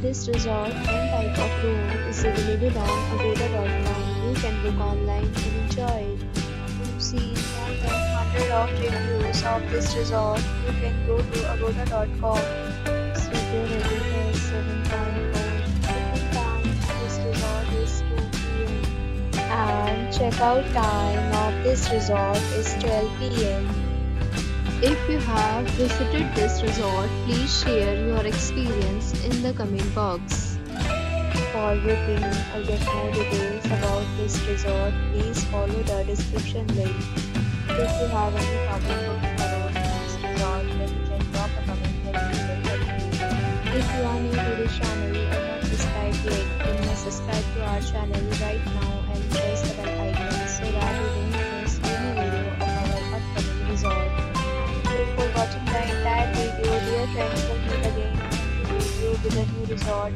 this resort and type of room is available on agoda.com. You can book online and enjoy it. To see more than 100 of reviews of this resort, you can go to agoda.com. Its review rating is 7.4. Check-in time of this resort is 2 p.m. and checkout time of this resort is 12 p.m. If you have visited this resort, please share your experience in the comment box. For booking or get more details about this resort, please follow the description link. If you have any problem booking a room in this resort, then you can drop a comment and we will help you. If you are new to this channel or not subscribed yet, then must subscribe to our channel right now and press the bell icon so that you don't miss any video of our upcoming resort. Thank you for watching the entire video. Dear friends, we'll meet again in a new video with a new resort.